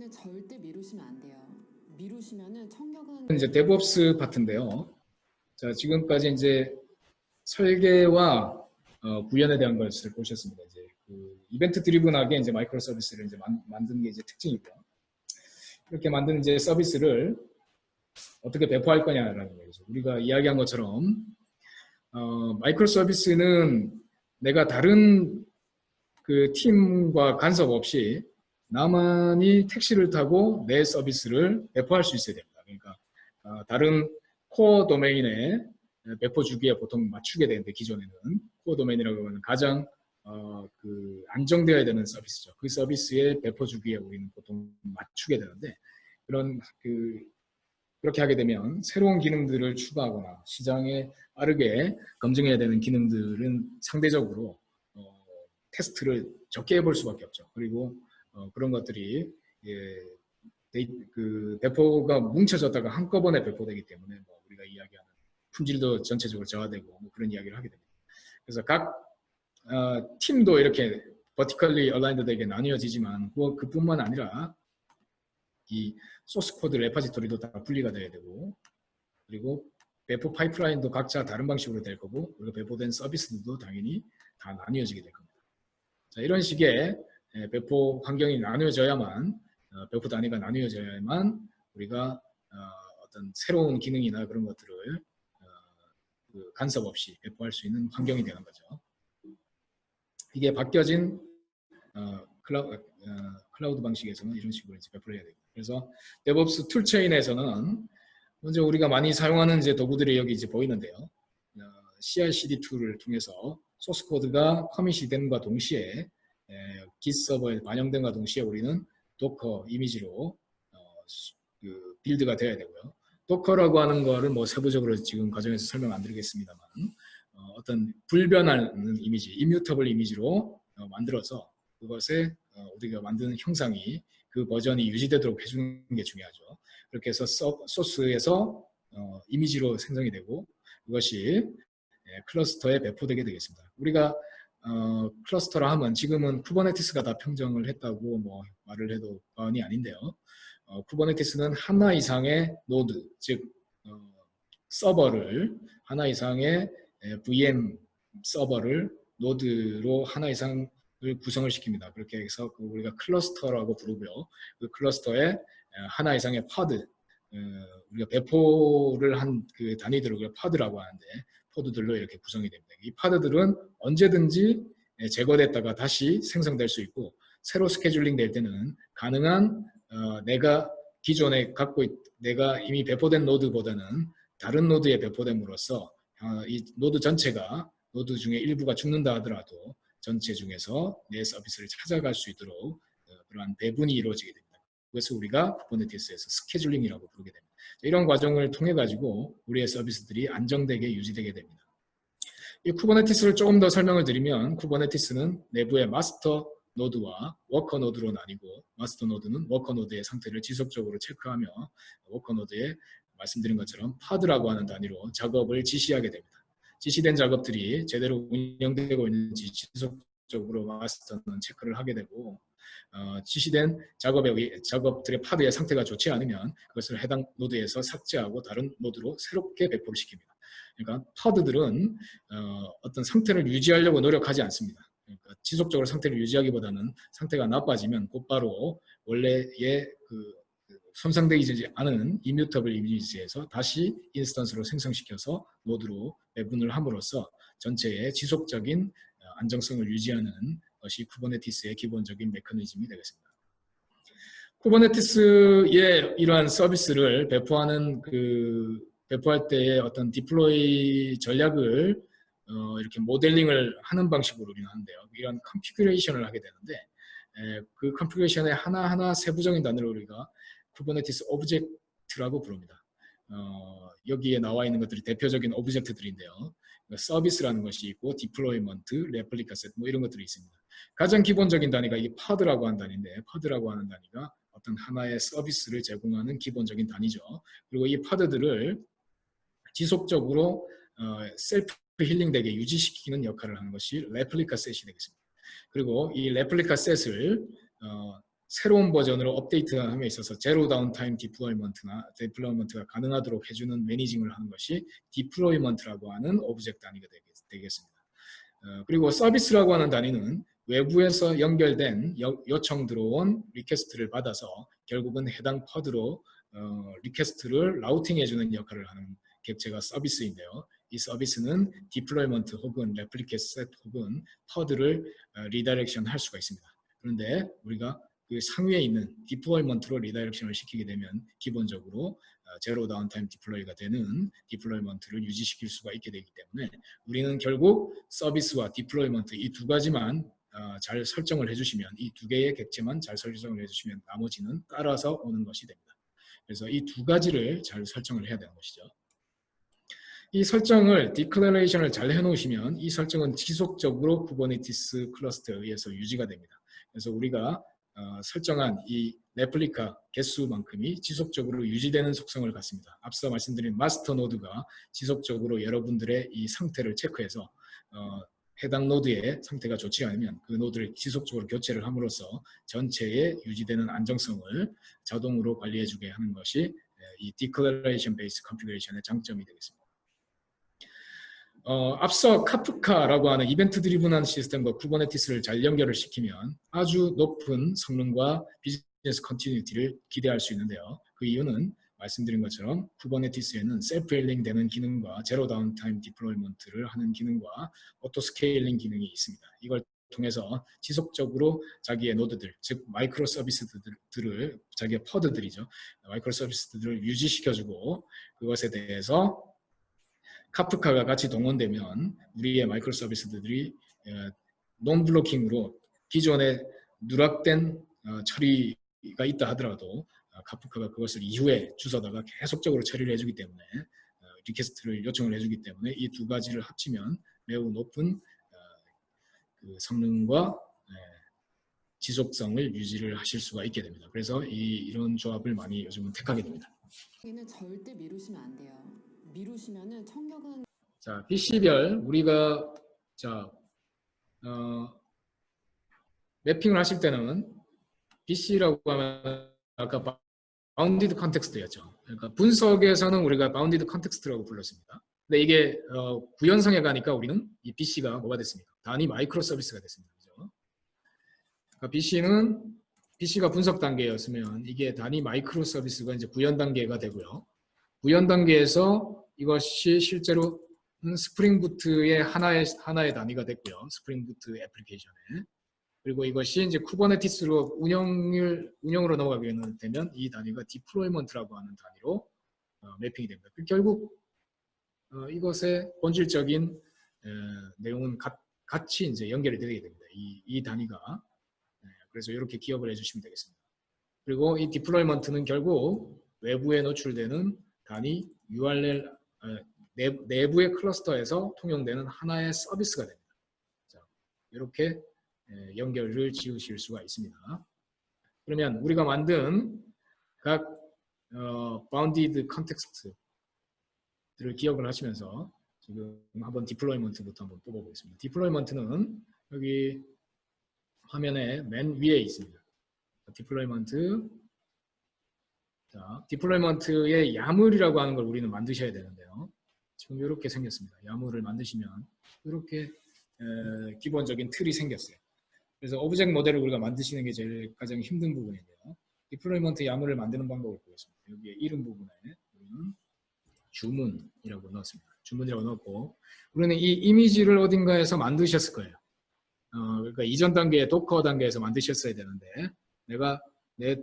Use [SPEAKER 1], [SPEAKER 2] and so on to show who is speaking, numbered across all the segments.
[SPEAKER 1] 근데 절대 미루시면 안 돼요. 미루시면은 청격은
[SPEAKER 2] 이제 DevOps 파트인데요. 자, 지금까지 이제 설계와 구현에 대한 것을 보셨습니다. 이제 그 이벤트 드리븐하게 이제 마이크로 서비스를 이제 만드는 게 이제 특징이고요. 이렇게 만든 이제 서비스를 어떻게 배포할 거냐라는 거죠. 우리가 이야기한 것처럼 마이크로 서비스는 내가 다른 그 팀과 간섭 없이 나만이 택시를 타고 내 서비스를 배포할 수 있어야 됩니다. 그러니까 다른 코어 도메인에 배포 주기에 보통 맞추게 되는데, 기존에는 코어 도메인이라고 하는 가장 그 안정되어야 되는 서비스죠. 그 서비스의 배포 주기에 우리는 보통 맞추게 되는데, 그렇게 하게 되면 새로운 기능들을 추가하거나 시장에 빠르게 검증해야 되는 기능들은 상대적으로 테스트를 적게 해볼 수밖에 없죠. 그리고 그런 것들이 그 배포가 뭉쳐졌다가 한꺼번에 배포되기 때문에 우리가 이야기하는 품질도 전체적으로 저하되고 그런 이야기를 하게 됩니다. 그래서 각 팀도 이렇게 vertically aligned 되게 나뉘어지지만 그뿐만 아니라 이 소스 코드 레파지토리도 다 분리가 돼야 되고, 그리고 배포 파이프라인도 각자 다른 방식으로 될 거고, 그리고 배포된 서비스들도 당연히 다 나뉘어지게 될 겁니다. 자, 이런 식의 배포 환경이 나뉘어져야만, 배포 단위가 나뉘어져야만 우리가 어떤 새로운 기능이나 그런 것들을 그 간섭 없이 배포할 수 있는 환경이 되는 거죠. 이게 바뀌어진 클라우드 방식에서는 이런 식으로 이제 배포를 해야 됩니다. 그래서 DevOps 툴체인에서는 먼저 우리가 많이 사용하는 이제 도구들이 여기 이제 보이는데요. CI/CD 툴을 통해서 소스 코드가 커밋이 됨과 동시에 Git 서버에 반영됨과 동시에 우리는 도커 이미지로 그 빌드가 되어야 되고요. 도커라고 하는 거를 세부적으로 지금 과정에서 설명 안 드리겠습니다만, 어떤 불변하는 이미지, immutable 이미지로 만들어서 그것에 우리가 만드는 형상이 그 버전이 유지되도록 해주는 게 중요하죠. 그렇게 해서 소스에서 이미지로 생성이 되고 그것이 클러스터에 배포되게 되겠습니다. 우리가 클러스터라 하면 지금은 쿠버네티스가 다 평정을 했다고 말을 해도 과언이 아닌데요. 쿠버네티스는 하나 이상의 노드, 즉 서버를 하나 이상의 VM 서버를 노드로 하나 이상을 구성을 시킵니다. 그렇게 해서 우리가 클러스터라고 부르고요. 그 클러스터에 하나 이상의 파드, 우리가 배포를 한 그 단위들을 우리가 파드라고 하는데, 포드들로 이렇게 구성이 됩니다. 이 파드들은 언제든지 제거됐다가 다시 생성될 수 있고, 새로 스케줄링 될 때는 가능한 내가 기존에 내가 이미 배포된 노드보다는 다른 노드에 배포됨으로써 이 노드 전체가, 노드 중에 일부가 죽는다 하더라도 전체 중에서 내 서비스를 찾아갈 수 있도록 그러한 배분이 이루어지게 됩니다. 그래서 우리가 쿠버네티스에서 스케줄링이라고 부르게 됩니다. 이런 과정을 통해 가지고 우리의 서비스들이 안정되게 유지되게 됩니다. 이 쿠버네티스를 조금 더 설명을 드리면, 쿠버네티스는 내부의 마스터 노드와 워커 노드로 나뉘고, 마스터 노드는 워커 노드의 상태를 지속적으로 체크하며 워커 노드에 말씀드린 것처럼 파드라고 하는 단위로 작업을 지시하게 됩니다. 지시된 작업들이 제대로 운영되고 있는지 지속적으로 마스터는 체크를 하게 되고, 지시된 작업들의 파드의 상태가 좋지 않으면 그것을 해당 노드에서 삭제하고 다른 노드로 새롭게 배포를 시킵니다. 그러니까 파드들은 어떤 상태를 유지하려고 노력하지 않습니다. 그러니까 지속적으로 상태를 유지하기보다는 상태가 나빠지면 곧바로 원래의 손상되지 않은 immutable 이미지에서 다시 인스턴스로 생성시켜서 노드로 배분을 함으로써 전체의 지속적인 안정성을 유지하는 것이 쿠버네티스의 기본적인 메커니즘이 되겠습니다. 쿠버네티스의 이러한 서비스를 배포할 때의 어떤 디플로이 전략을 이렇게 모델링을 하는 방식으로 우리는 하는데요. 이런 컨피그레이션을 하게 되는데, 그 컨피그레이션의 하나하나 세부적인 단어를 우리가 쿠버네티스 오브젝트라고 부릅니다. 여기에 나와 있는 것들이 대표적인 오브젝트들인데요. 서비스라는 것이 있고, 디플로이먼트, 레플리카 셋 이런 것들이 있습니다. 가장 기본적인 단위가 이 파드라고 하는 단위인데, 파드라고 하는 단위가 어떤 하나의 서비스를 제공하는 기본적인 단위죠. 그리고 이 파드들을 지속적으로 셀프 힐링되게 유지시키는 역할을 하는 것이 레플리카 셋이 되겠습니다. 그리고 이 레플리카 셋을 새로운 버전으로 업데이트함에 있어서 제로 다운타임 디플로이먼트가 가능하도록 해주는 매니징을 하는 것이 디플로이먼트라고 하는 오브젝트 단위가 되겠습니다. 그리고 서비스라고 하는 단위는 외부에서 연결된 요청 들어온 리퀘스트를 받아서 결국은 해당 퍼드로 리퀘스트를 라우팅해주는 역할을 하는 객체가 서비스인데요. 이 서비스는 디플로이먼트 혹은 레플리케이트 셋 혹은 퍼드를 리다이렉션 할 수가 있습니다. 그런데 우리가 그 상위에 있는 디플로이먼트로 리다이렉션을 시키게 되면 기본적으로 제로 다운타임 디플로이가 되는 디플로이먼트를 유지시킬 수가 있게 되기 때문에 우리는 결국 서비스와 디플로이먼트 이 두 가지만 잘 설정을 해주시면, 이 두 개의 객체만 잘 설정을 해주시면 나머지는 따라서 오는 것이 됩니다. 그래서 이 두 가지를 잘 설정을 해야 되는 것이죠. 이 설정을 디클레레이션을 잘 해놓으시면 이 설정은 지속적으로 쿠버네티스 클러스터에 의해서 유지가 됩니다. 그래서 우리가 설정한 이 레플리카 개수만큼이 지속적으로 유지되는 속성을 갖습니다. 앞서 말씀드린 마스터 노드가 지속적으로 여러분들의 이 상태를 체크해서 해당 노드의 상태가 좋지 않으면 그 노드를 지속적으로 교체를 함으로써 전체의 유지되는 안정성을 자동으로 관리해주게 하는 것이 이 Declaration Based Configuration의 장점이 되겠습니다. 앞서 카프카라고 하는 이벤트 드리븐한 시스템과 쿠버네티스를 잘 연결을 시키면 아주 높은 성능과 비즈니스 컨티뉴티를 기대할 수 있는데요. 그 이유는 말씀드린 것처럼 쿠버네티스에는 셀프 힐링 되는 기능과 제로 다운타임 디플로이먼트를 하는 기능과 오토 스케일링 기능이 있습니다. 이걸 통해서 지속적으로 자기의 노드들, 즉 마이크로 서비스들을, 자기의 퍼드들이죠. 마이크로 서비스들을 유지시켜주고 그것에 대해서 카프카가 같이 동원되면 우리의 마이크로 서비스들이 논 블로킹으로 기존에 누락된 처리가 있다 하더라도 카프카가 그것을 이후에 주워다가 계속적으로 처리를 해주기 때문에 리퀘스트를 요청을 해주기 때문에 이 두 가지를 합치면 매우 높은 그 성능과 지속성을 유지를 하실 수가 있게 됩니다. 그래서 이런 조합을 많이 요즘은 택하게 됩니다.
[SPEAKER 1] 여기는 절대 미루시면 안 돼요. 미루시면은 청력은
[SPEAKER 2] 자, PC별 우리가 매핑을 하실 때는 BC라고 하면 아까 바운디드 컨텍스트였죠. 그러니까 분석에서는 우리가 바운디드 컨텍스트라고 불렀습니다. 근데 이게 구현상에 가니까 우리는 이 BC가 뭐가 됐습니까? 단위 마이크로 서비스가 됐습니다. 그죠? 그러니까 BC가 분석 단계였으면 이게 단위 마이크로 서비스가 이제 구현 단계가 되고요. 구현 단계에서 이것이 실제로 스프링 부트의 하나의 단위가 됐고요. 스프링 부트 애플리케이션에. 그리고 이것이 이제 쿠버네티스로 운영으로 넘어가게 되면 이 단위가 디플로이먼트라고 하는 단위로 매핑이 됩니다. 결국 이것의 본질적인 내용은 같이 이제 연결이 되게 됩니다. 이 단위가. 그래서 이렇게 기억을 해주시면 되겠습니다. 그리고 이 디플로이먼트는 결국 외부에 노출되는 단위 URL 내부의 클러스터에서 통용되는 하나의 서비스가 됩니다. 자, 이렇게 연결을 지으실 수가 있습니다. 그러면 우리가 만든 각 bounded context들을 기억을 하시면서 지금 한번 디플로이먼트부터 한번 뽑아보겠습니다. 디플로이먼트는 여기 화면에 맨 위에 있습니다. 디플로이먼트. 자, 디플로이먼트의 야물이라고 하는 걸 우리는 만드셔야 되는데요. 지금 이렇게 생겼습니다. 야물을 만드시면 이렇게 기본적인 틀이 생겼어요. 그래서 오브젝트 모델을 우리가 만드시는 게 제일 가장 힘든 부분인데요. 디플로이먼트 야물을 만드는 방법을 보겠습니다. 여기에 이름 부분에 우리는 주문이라고 넣었습니다. 주문이라고 넣었고 우리는 이 이미지를 어딘가에서 만드셨을 거예요. 그러니까 이전 단계에 도커 단계에서 만드셨어야 되는데 내가 내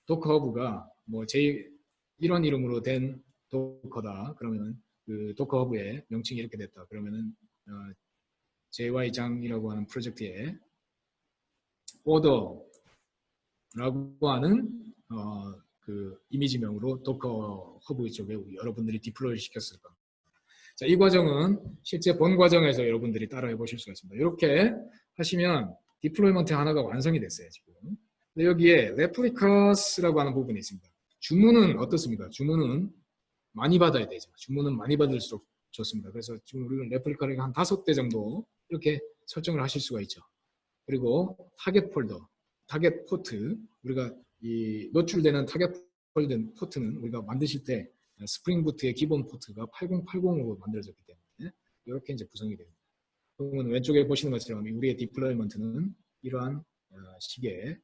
[SPEAKER 2] 도커 허브가 뭐 이런 이름으로 된 도커다. 그러면 그 도커 허브의 명칭이 이렇게 됐다. 그러면은 JY장이라고 하는 프로젝트에 order라고 하는 그 이미지명으로 도커 허브 쪽에 여러분들이 디플로이를 시켰을 겁니다. 자, 이 과정은 실제 본 과정에서 여러분들이 따라해 보실 수가 있습니다. 이렇게 하시면 디플로이먼트 하나가 완성이 됐어요. 지금. 근데 여기에 레플리카스라고 하는 부분이 있습니다. 주문은 어떻습니까? 주문은 많이 받아야 되죠. 주문은 많이 받을수록 좋습니다. 그래서 지금 우리는 레플리카를 한 5대 정도 이렇게 설정을 하실 수가 있죠. 그리고 타겟 폴더, 타겟 포트, 우리가 이 노출되는 타겟 포트는 우리가 만드실 때 스프링 부트의 기본 포트가 8080으로 만들어졌기 때문에 이렇게 이제 구성이 됩니다. 그러면 왼쪽에 보시는 것처럼 우리의 디플로이먼트는 이러한 식의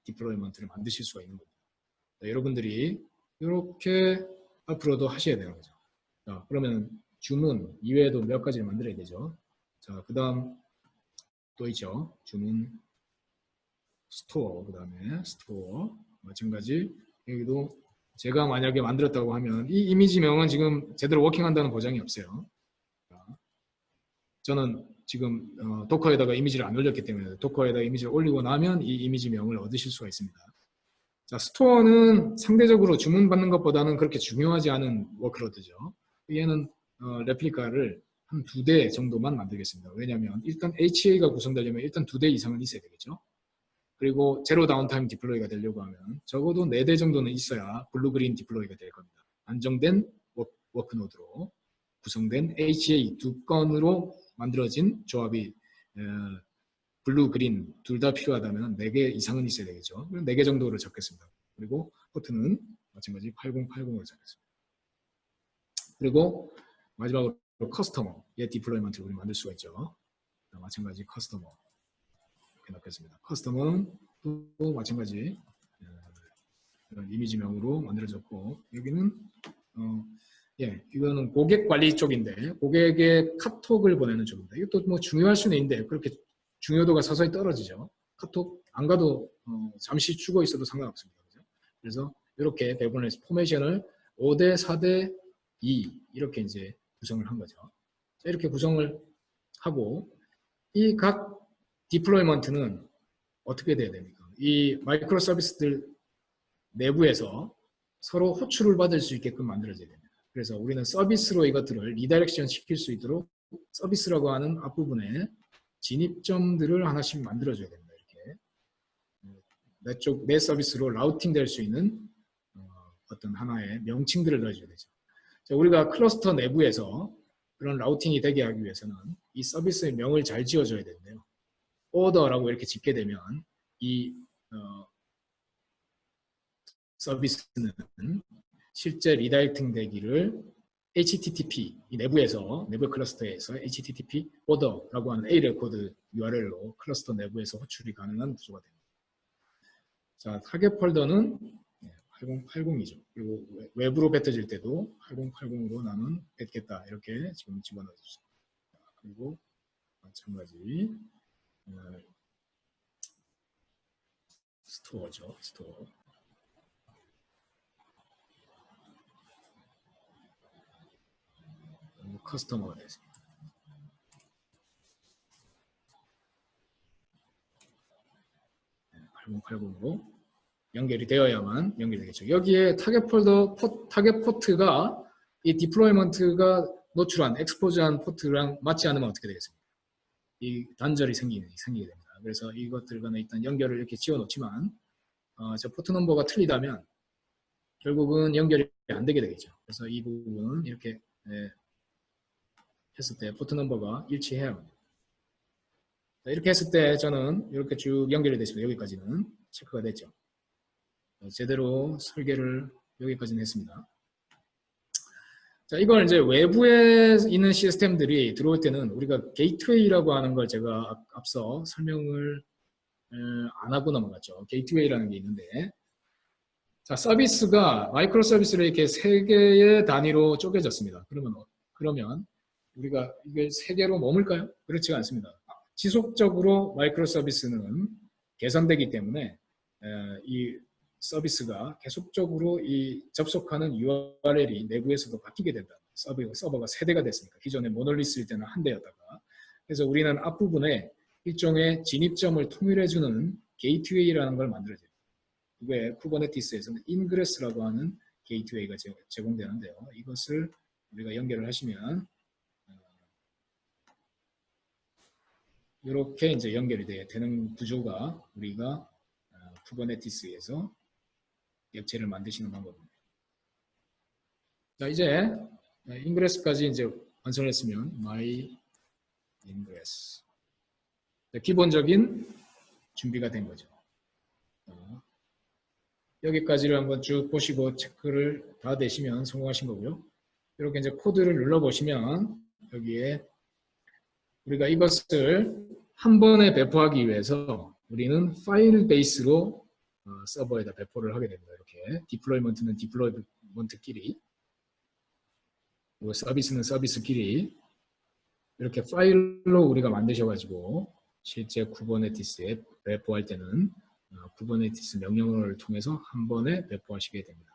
[SPEAKER 2] 디플로이먼트를 만드실 수가 있는 겁니다. 자, 여러분들이 이렇게 앞으로도 하셔야 되는 거죠. 자, 그러면 주문 이외에도 몇 가지를 만들어야 되죠. 자, 그 다음 또 있죠. 주문 스토어, 그 다음에 스토어 마찬가지. 여기도 제가 만약에 만들었다고 하면 이 이미지명은 지금 제대로 워킹한다는 보장이 없어요. 저는 지금 도커에다가 이미지를 안 올렸기 때문에 도커에다 이미지를 올리고 나면 이 이미지명을 얻으실 수가 있습니다. 자, 스토어는 상대적으로 주문받는 것보다는 그렇게 중요하지 않은 워크로드죠. 얘는 레플리카를 한 2대 정도만 만들겠습니다. 왜냐하면 일단 HA가 구성되려면 일단 2대 이상은 있어야 되겠죠. 그리고 제로 다운타임 디플로이가 되려고 하면 적어도 4대 정도는 있어야 블루 그린 디플로이가 될 겁니다. 안정된 워크노드로 구성된 HA 2건으로 만들어진 조합이 블루, 그린 둘 다 필요하다면 4개 이상은 있어야 되겠죠. 4개 정도를 적겠습니다. 그리고 포트는 마찬가지 8080을 적겠습니다. 그리고 마지막으로 커스터머의 디플로이먼트를 우리 만들 수가 있죠. 마찬가지 커스터머 이렇게 넣겠습니다. 커스터머는 또 마찬가지 이런 이미지명으로 만들어졌고 여기는 이거는 고객 관리 쪽인데 고객의 카톡을 보내는 쪽입니다. 이것도 뭐 중요할 수는 있는데 그렇게 중요도가 서서히 떨어지죠. 카톡 안 가도 잠시 죽어 있어도 상관없습니다. 그죠? 그래서 이렇게 배분을 해서 포메이션을 5대 4대 2 이렇게 이제 구성을 한 거죠. 자, 이렇게 구성을 하고 이 각 디플로이먼트는 어떻게 돼야 됩니까? 이 마이크로 서비스들 내부에서 서로 호출을 받을 수 있게끔 만들어져야 됩니다. 그래서 우리는 서비스로 이것들을 리다이렉션 시킬 수 있도록 서비스라고 하는 앞부분에 진입점들을 하나씩 만들어줘야 됩니다. 이렇게 내 서비스로 라우팅 될 수 있는 어떤 하나의 명칭들을 넣어줘야 되죠. 자, 우리가 클러스터 내부에서 그런 라우팅이 되게 하기 위해서는 이 서비스의 명을 잘 지어줘야 되는데요. 오더라고 이렇게 짓게 되면 이 서비스는 실제 리다이렉팅 되기를 HTTP 이 내부에서 내부 클러스터에서 HTTP 오더라고 하는 A 레코드 URL로 클러스터 내부에서 호출이 가능한 구조가 됩니다. 자, 타겟 폴더는 8080이죠. 그리고 외부로 뱉어질 때도 8080으로 나는 뱉겠다 이렇게 지금 집어넣어주습니다. 그리고 마찬가지 스토어죠. 스토어. 커스터머가 되겠습니다. 네, 8080으로 연결이 되어야만 연결되겠죠. 여기에 타겟 포트가 이 디플로이먼트가 노출한, 엑스포즈한 포트랑 맞지 않으면 어떻게 되겠습니까? 이 단절이 생기게 됩니다. 그래서 이것들과는 일단 연결을 이렇게 지어 놓지만 저 포트 넘버가 틀리다면 결국은 연결이 안 되게 되겠죠. 그래서 이 부분은 이렇게 했을 때 포트 넘버가 일치해야 합니다. 이렇게 했을 때 저는 이렇게 쭉 연결이 됐습니다. 여기까지는 체크가 됐죠. 제대로 설계를 여기까지는 했습니다. 자, 이걸 이제 외부에 있는 시스템들이 들어올 때는 우리가 게이트웨이라고 하는 걸 제가 앞서 설명을 안 하고 넘어갔죠. 게이트웨이라는 게 있는데, 자, 서비스가 마이크로 서비스를 이렇게 3개의 단위로 쪼개졌습니다. 그러면 우리가 이게 3개로 머물까요? 그렇지가 않습니다. 지속적으로 마이크로 서비스는 개선되기 때문에 이 서비스가 계속적으로 이 접속하는 URL이 내부에서도 바뀌게 된다. 서버가 세대가 됐으니까 기존에 모놀리스일 때는 한 대였다가 그래서 우리는 앞부분에 일종의 진입점을 통일해주는 게이트웨이라는 걸 만들어줘요. 이게 쿠버네티스에서는 인그레스라고 하는 게이트웨이가 제공되는데요. 이것을 우리가 연결을 하시면 이렇게 이제 연결이 되는 구조가 우리가 쿠버네티스에서 앱체를 만드시는 방법입니다. 자, 이제 인그레스까지 이제 완성했으면 my ingress 기본적인 준비가 된 거죠. 여기까지를 한번 쭉 보시고 체크를 다 되시면 성공하신 거고요. 이렇게 이제 코드를 눌러보시면 여기에 우리가 이것을 한 번에 배포하기 위해서 우리는 파일 베이스로 서버에다 배포를 하게 됩니다. 이렇게 디플로이먼트는 디플로이먼트끼리, 그리고 서비스는 서비스끼리 이렇게 파일로 우리가 만드셔가지고 실제 쿠버네티스에 배포할 때는 쿠버네티스 명령어를 통해서 한 번에 배포하시게 됩니다.